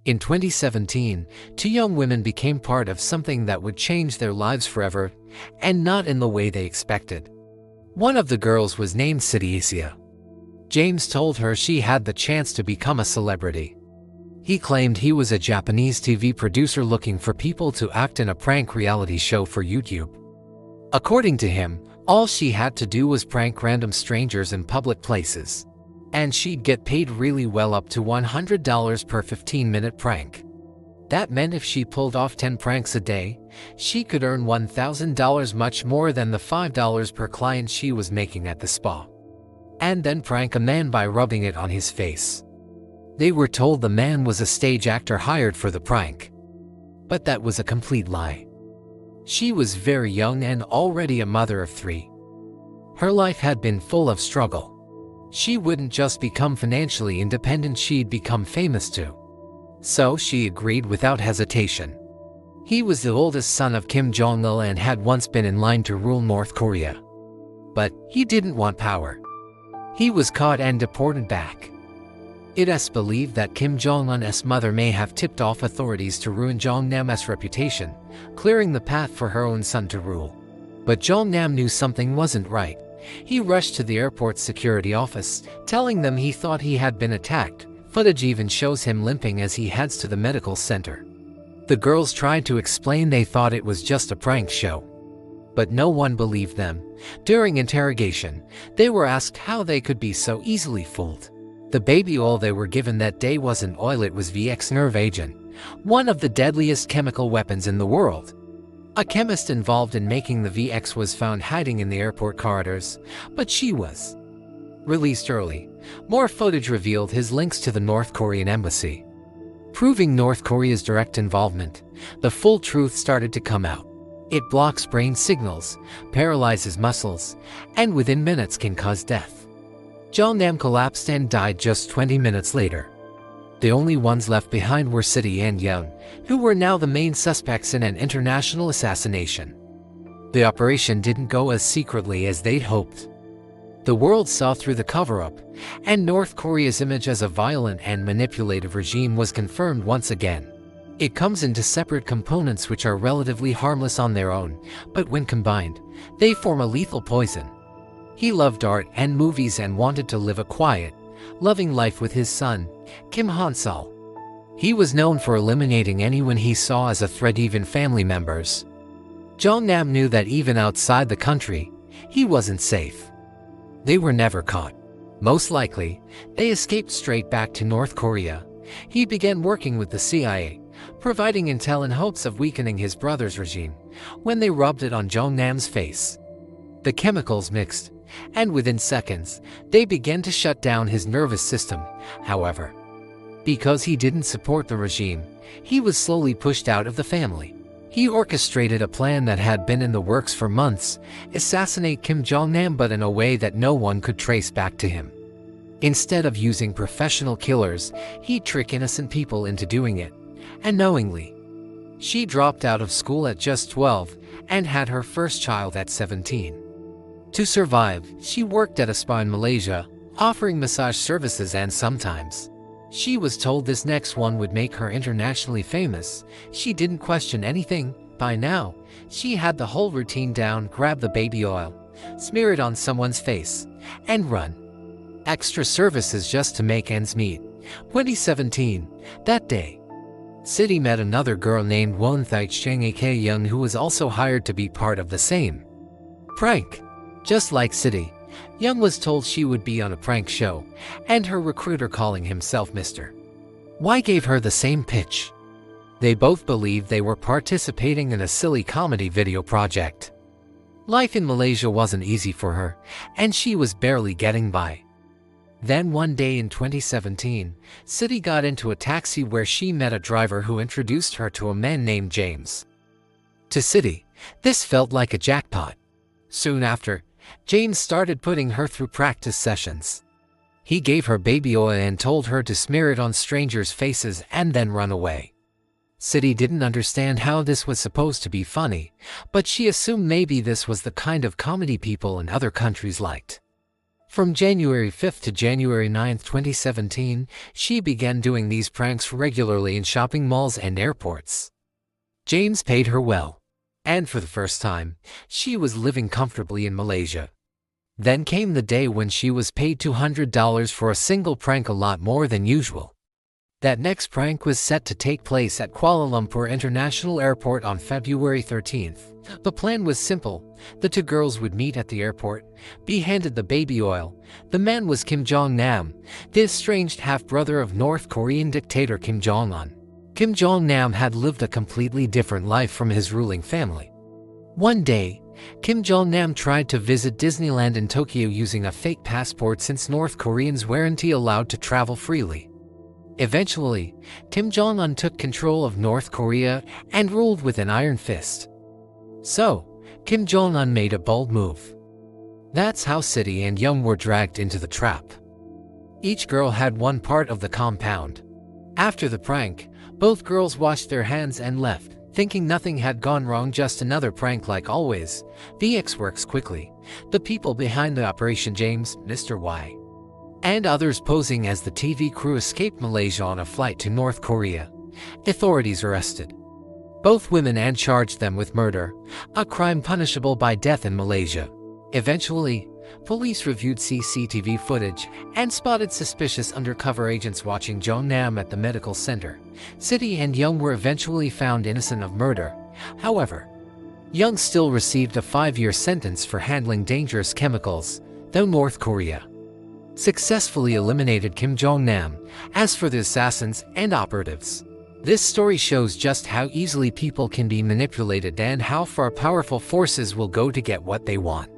In 2017, two young women became part of something that would change their lives forever, and not in the way they expected. One of the girls was named Asia. James told her she had the chance to become a celebrity. He claimed he was a Japanese TV producer looking for people to act in a prank reality show for YouTube. According to him, all she had to do was prank random strangers in public places. And she'd get paid really well, up to $100 per 15-minute prank. That meant if she pulled off 10 pranks a day, she could earn $1,000, much more than the $5 per client she was making at the spa. And then prank a man by rubbing it on his face. They were told the man was a stage actor hired for the prank. But that was a complete lie. She was very young and already a mother of 3. Her life had been full of struggle. She wouldn't just become financially independent, she'd become famous too. So she agreed without hesitation. He was the oldest son of Kim Jong-un and had once been in line to rule North Korea. But he didn't want power. He was caught and deported back. It is believed that Kim Jong-un's mother may have tipped off authorities to ruin Jong-nam's reputation, clearing the path for her own son to rule. But Jong-nam knew something wasn't right. He rushed to the airport's security office, telling them he thought he had been attacked. Footage even shows him limping as he heads to the medical center. The girls tried to explain they thought it was just a prank show. But no one believed them. During interrogation, they were asked how they could be so easily fooled. The baby oil they were given that day wasn't oil, it was VX nerve agent, one of the deadliest chemical weapons in the world. A chemist involved in making the VX was found hiding in the airport corridors, but she was released early. More footage revealed his links to the North Korean embassy, proving North Korea's direct involvement. The full truth started to come out. It blocks brain signals, paralyzes muscles, and within minutes can cause death. Jong-nam collapsed and died just 20 minutes later. The only ones left behind were City and Young, who were now the main suspects in an international assassination. The operation didn't go as secretly as they'd hoped. The world saw through the cover-up, and North Korea's image as a violent and manipulative regime was confirmed once again. It comes into separate components which are relatively harmless on their own, but when combined, they form a lethal poison. He loved art and movies and wanted to live a quiet, loving life with his son, Kim Han-sul. He was known for eliminating anyone he saw as a threat, even family members. Jong-nam knew that even outside the country, he wasn't safe. They were never caught. Most likely, they escaped straight back to North Korea. He began working with the CIA, providing intel in hopes of weakening his brother's regime. When they rubbed it on Jong-nam's face, the chemicals mixed, and within seconds, they began to shut down his nervous system. However, because he didn't support the regime, he was slowly pushed out of the family. He orchestrated a plan that had been in the works for months: assassinate Kim Jong-nam, but in a way that no one could trace back to him. Instead of using professional killers, he'd trick innocent people into doing it, and knowingly. She dropped out of school at just 12 and had her first child at 17. To survive, she worked at a spa in Malaysia, offering massage services, and sometimes she was told this next one would make her internationally famous. She didn't question anything. By now, she had the whole routine down: grab the baby oil, smear it on someone's face, and run. Extra services just to make ends meet. 2017, that day, City met another girl named Won Thai Cheng A.K. Young, who was also hired to be part of the same prank. Just like City, Young was told she would be on a prank show, and her recruiter, calling himself Mr. Y, gave her the same pitch. They both believed they were participating in a silly comedy video project. Life in Malaysia wasn't easy for her, and she was barely getting by. Then one day in 2017, City got into a taxi where she met a driver who introduced her to a man named James. To City, this felt like a jackpot. Soon after, James started putting her through practice sessions. He gave her baby oil and told her to smear it on strangers' faces and then run away. City didn't understand how this was supposed to be funny, but she assumed maybe this was the kind of comedy people in other countries liked. From January 5th to January 9th, 2017, she began doing these pranks regularly in shopping malls and airports. James paid her well, and for the first time, she was living comfortably in Malaysia. Then came the day when she was paid $200 for a single prank, a lot more than usual. That next prank was set to take place at Kuala Lumpur International Airport on February 13th. The plan was simple. The two girls would meet at the airport, be handed the baby oil. The man was Kim Jong-nam, the estranged half-brother of North Korean dictator Kim Jong Un. Kim Jong-nam had lived a completely different life from his ruling family. One day, Kim Jong-nam tried to visit Disneyland in Tokyo using a fake passport, since North Koreans weren't allowed to travel freely. Eventually, Kim Jong-un took control of North Korea and ruled with an iron fist. So, Kim Jong-un made a bold move. That's how City and Young were dragged into the trap. Each girl had one part of the compound. After the prank, both girls washed their hands and left, thinking nothing had gone wrong, just another prank like always. The X works quickly. The people behind the operation, James, Mr. Y, and others posing as the TV crew, escaped Malaysia on a flight to North Korea. Authorities arrested both women and charged them with murder, a crime punishable by death in Malaysia. Eventually, police reviewed CCTV footage and spotted suspicious undercover agents watching Jong-nam at the medical center. City and Young were eventually found innocent of murder. However, Young still received a 5-year sentence for handling dangerous chemicals, though North Korea successfully eliminated Kim Jong-nam. As for the assassins and operatives, this story shows just how easily people can be manipulated and how far powerful forces will go to get what they want.